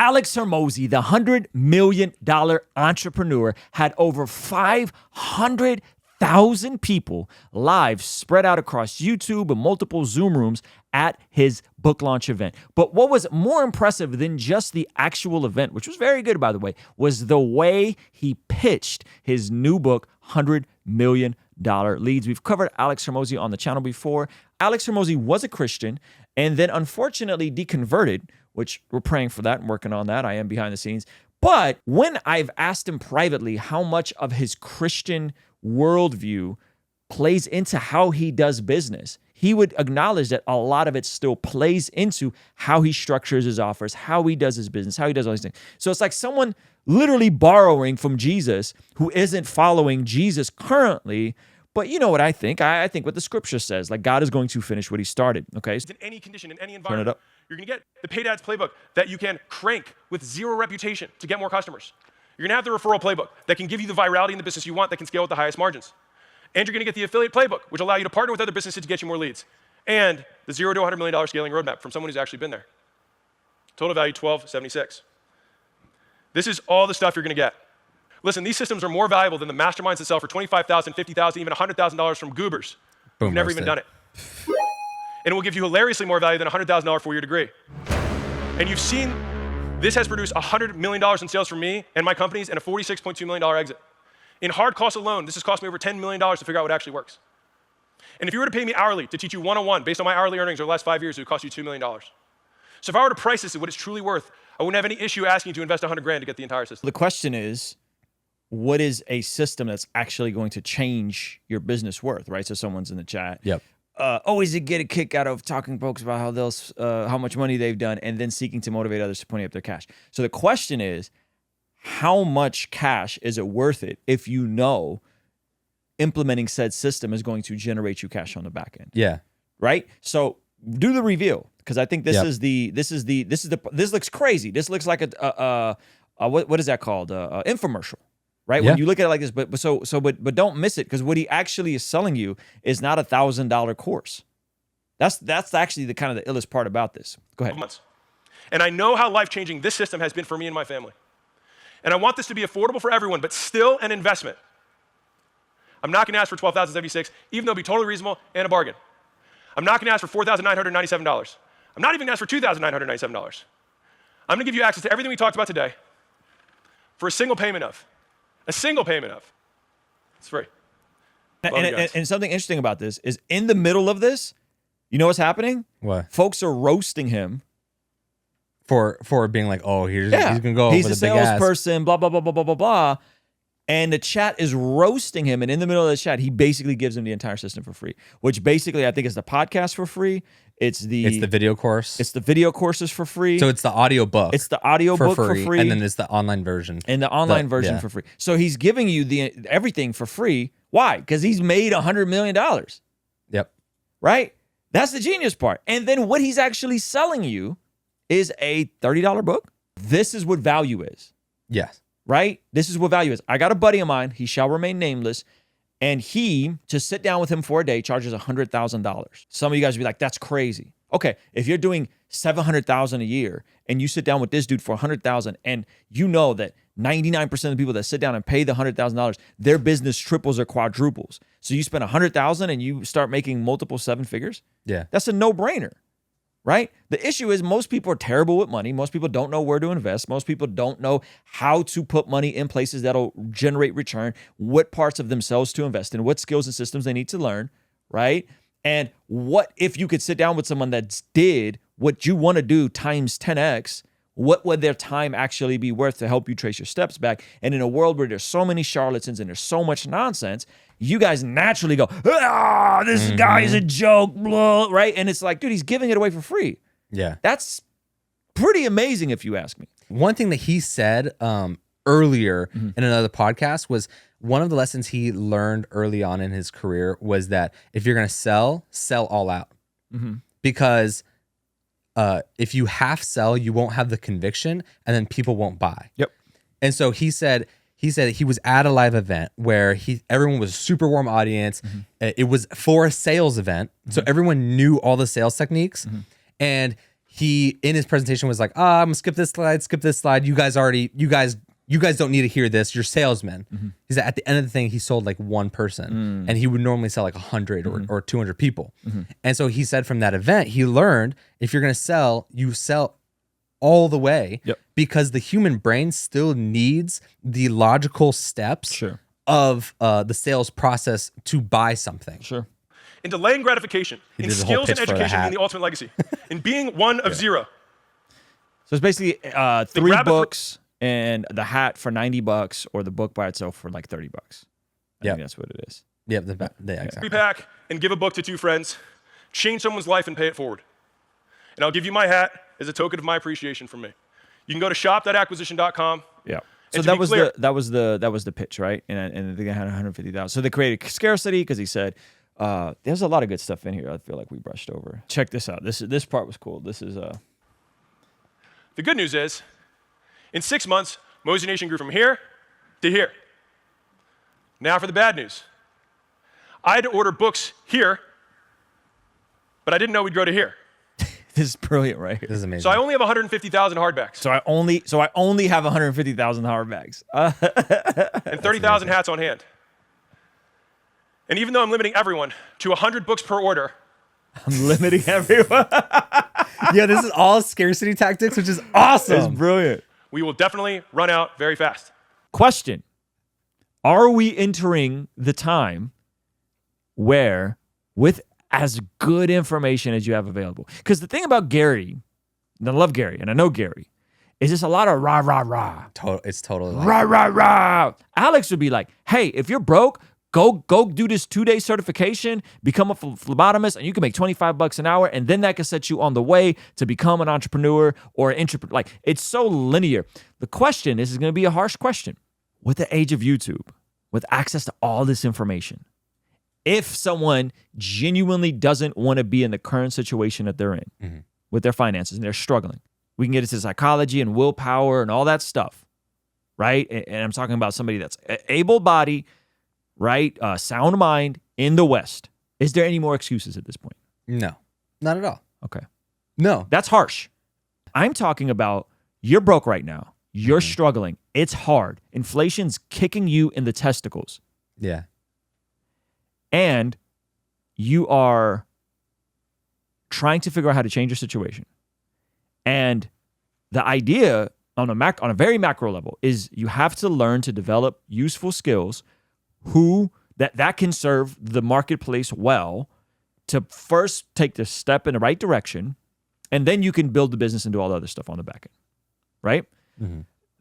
Alex Hormozi, the $100 million entrepreneur, had over 500,000 people live spread out across YouTube and multiple Zoom rooms at his book launch event. But what was more impressive than just the actual event, which was very good, by the way, was the way he pitched his new book, $100 Million Leads. We've covered Alex Hormozi on the channel before. Alex Hormozi was a Christian and then unfortunately deconverted, which we're praying for that and working on that. I am behind the scenes. But when I've asked him privately how much of his Christian worldview plays into how he does business, he would acknowledge that a lot of it still plays into how he structures his offers, how he does his business, how he does all these things. So it's like someone literally borrowing from Jesus who isn't following Jesus currently. But you know what I think? I think what the scripture says, like God is going to finish what he started, okay? In any condition, in any environment, you're going to get the paid ads playbook that you can crank with zero reputation to get more customers. You're going to have the referral playbook that can give you the virality in the business you want that can scale with the highest margins. And you're going to get the affiliate playbook, which will allow you to partner with other businesses to get you more leads. And the $0 to $100 million scaling roadmap from someone who's actually been there. Total value, $1276. This is all the stuff you're going to get. Listen, these systems are more valuable than the masterminds that sell for $25,000, $50,000, even $100,000 from goobers who've never even done it. And it will give you hilariously more value than a $100,000 four-year degree. And you've seen this has produced $100 million in sales for me and my companies and a $46.2 million exit. In hard costs alone, this has cost me over $10 million to figure out what actually works. And if you were to pay me hourly to teach you one-on-one based on my hourly earnings over the last 5 years, it would cost you $2 million. So if I were to price this at what it's truly worth, I wouldn't have any issue asking you to invest $100,000 to get the entire system. The question is, what is a system that's actually going to change your business worth, right? So someone's in the chat. Yep. Always get a kick out of talking folks about how much money they've done and then seeking to motivate others to pony up their cash. So the question is, how much cash is it worth it if you know implementing said system is going to generate you cash on the back end? Yeah. Right? So do the reveal, because I think this looks crazy. This looks like what is that called? Infomercial. Right? Yeah. When you look at it like this, but don't miss it, because what he actually is selling you is not $1,000 course. That's actually the kind of the illest part about this. Go ahead. And I know how life-changing this system has been for me and my family. And I want this to be affordable for everyone, but still an investment. I'm not going to ask for $12,076, even though it'd be totally reasonable and a bargain. I'm not going to ask for $4,997. I'm not even going to ask for $2,997. I'm going to give you access to everything we talked about today for a single payment of. It's free. And something interesting about this is in the middle of this, you know what's happening? What? Folks are roasting him. For being like, oh, he's going to go over the big ass. He's a salesperson, blah, blah, blah, blah, blah, blah, blah. And the chat is roasting him. And in the middle of the chat, he basically gives him the entire system for free, which basically I think is the podcast for free. It's the video course. It's the video courses for free. So it's the audio book. It's the audio book for free. And then it's the online version. And the online version for free. So he's giving you everything for free. Why? Because he's made $100 million. Yep. Right? That's the genius part. And then what he's actually selling you is a $30 book. This is what value is. Yes. Right? This is what value is. I got a buddy of mine, he shall remain nameless, and he, to sit down with him for a day, charges $100,000. Some of you guys will be like, that's crazy. Okay, if you're doing $700,000 a year and you sit down with this dude for $100,000 and you know that 99% of the people that sit down and pay the $100,000, their business triples or quadruples. So you spend $100,000 and you start making multiple seven figures? Yeah. That's a no-brainer. Right? The issue is most people are terrible with money. Most people don't know where to invest. Most people don't know how to put money in places that'll generate return, what parts of themselves to invest in, what skills and systems they need to learn, right? And what if you could sit down with someone that did what you want to do times 10x, what would their time actually be worth to help you trace your steps back? And in a world where there's so many charlatans and there's so much nonsense, you guys naturally go, this guy is a joke, blah, right? And it's like, dude, he's giving it away for free. Yeah. That's pretty amazing if you ask me. One thing that he said earlier in another podcast was one of the lessons he learned early on in his career was that if you're going to sell all out. Because if you half sell, you won't have the conviction and then people won't buy. Yep. And so he said he was at a live event where everyone was a super warm audience. It was for a sales event. So everyone knew all the sales techniques. And he in his presentation was like, I'm gonna skip this slide. You guys don't need to hear this. You're salesmen. He said at the end of the thing, he sold like one person, and he would normally sell like 100 or 200 people. And so he said from that event, he learned if you're gonna sell, you sell all the way, because the human brain still needs the logical steps of the sales process to buy something. In delaying gratification, in skills and education, in the ultimate legacy, in being one of zero. So it's basically 3 books and the hat for $90, or the book by itself for like $30. I think that's what it is. Yep, exactly. Repack and give a book to 2 friends, change someone's life and pay it forward. And I'll give you my hat as a token of my appreciation from me. You can go to shop.acquisition.com. Yeah. So that was the pitch, right? And they had 150,000. So they created scarcity because he said, there's a lot of good stuff in here I feel like we brushed over. Check this out. This part was cool. This is The good news is, in 6 months, Mozi Nation grew from here to here. Now for the bad news. I had to order books here, but I didn't know we'd grow to here. This is brilliant, right here. This is amazing. So I only have 150,000 hardbacks. So I only have 150,000 hardbacks. And 30,000 hats on hand. And even though I'm limiting everyone to 100 books per order, I'm limiting everyone. Yeah, this is all scarcity tactics, which is awesome. It's brilliant. We will definitely run out very fast. Question. Are we entering the time where, with as good information as you have available? Because the thing about Gary, and I love Gary, and I know Gary, is just a lot of rah, rah, rah. It's totally like rah, rah, rah. Alex would be like, hey, if you're broke, go do this 2-day certification, become a phlebotomist, and you can make $25 an hour, and then that can set you on the way to become an entrepreneur or an entrepreneur. Like, it's so linear. The question, this is going to be a harsh question. With the age of YouTube, with access to all this information, if someone genuinely doesn't want to be in the current situation that they're in with their finances and they're struggling, we can get into psychology and willpower and all that stuff, right? And I'm talking about somebody that's able-bodied, right? Sound mind in the West. Is there any more excuses at this point? No, not at all. Okay. No. That's harsh. I'm talking about you're broke right now. You're struggling. It's hard. Inflation's kicking you in the testicles. Yeah. And you are trying to figure out how to change your situation. And the idea on a very macro level is you have to learn to develop useful skills that can serve the marketplace well, to first take the step in the right direction, and then you can build the business and do all the other stuff on the back end, right?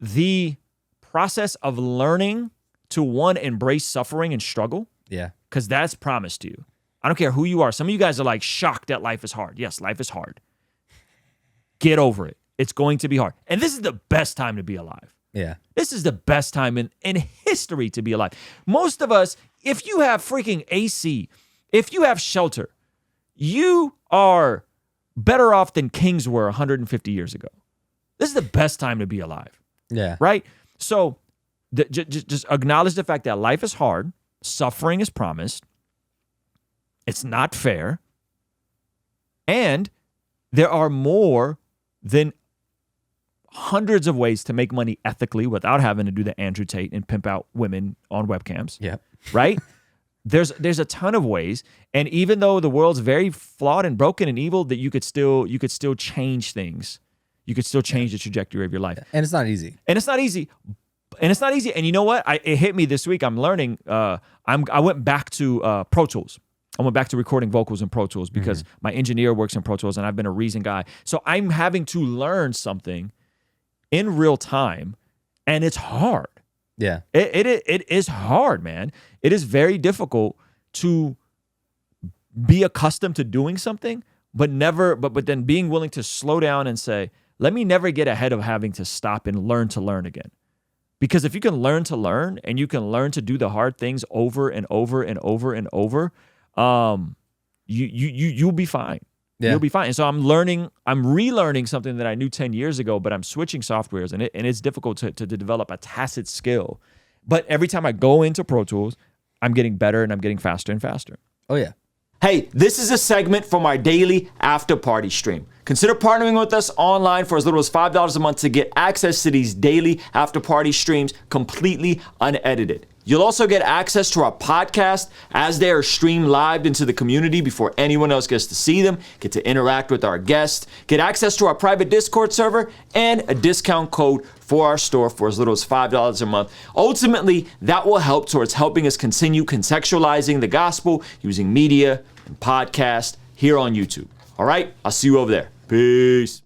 The process of learning to, one, embrace suffering and struggle, because that's promised to you. I don't care who you are. Some of you guys are like shocked that life is hard. Yes, life is hard. Get over it. It's going to be hard. And this is the best time to be alive. Yeah. This is the best time in history to be alive. Most of us, if you have freaking AC, if you have shelter, you are better off than kings were 150 years ago. This is the best time to be alive. Yeah. Right? So just acknowledge the fact that life is hard. Suffering is promised. It's not fair. And there are more than hundreds of ways to make money ethically without having to do the Andrew Tate and pimp out women on webcams. Yeah. Right? There's a ton of ways. And even though the world's very flawed and broken and evil, that you could still change things. You could still change the trajectory of your life. And it's not easy. And it's not easy. And you know what? It hit me this week. I'm learning. I went back to Pro Tools. I went back to recording vocals in Pro Tools because my engineer works in Pro Tools and I've been a Reason guy. So I'm having to learn something in real time, and it's hard. Yeah. It is hard, man. It is very difficult to be accustomed to doing something, but then being willing to slow down and say, let me never get ahead of having to stop and learn to learn again. Because if you can learn to learn and you can learn to do the hard things over and over and over and over, you'll be fine. Yeah. You'll be fine. And so I'm relearning something that I knew 10 years ago, but I'm switching softwares and it's difficult to develop a tacit skill. But every time I go into Pro Tools, I'm getting better and I'm getting faster and faster. Oh, yeah. Hey, this is a segment from our daily after party stream. Consider partnering with us online for as little as $5 a month to get access to these daily after party streams completely unedited. You'll also get access to our podcast as they are streamed live into the community before anyone else gets to see them, get to interact with our guests, get access to our private Discord server, and a discount code for our store for as little as $5 a month. Ultimately, that will help towards helping us continue contextualizing the gospel using media and podcast here on YouTube. All right, I'll see you over there. Peace.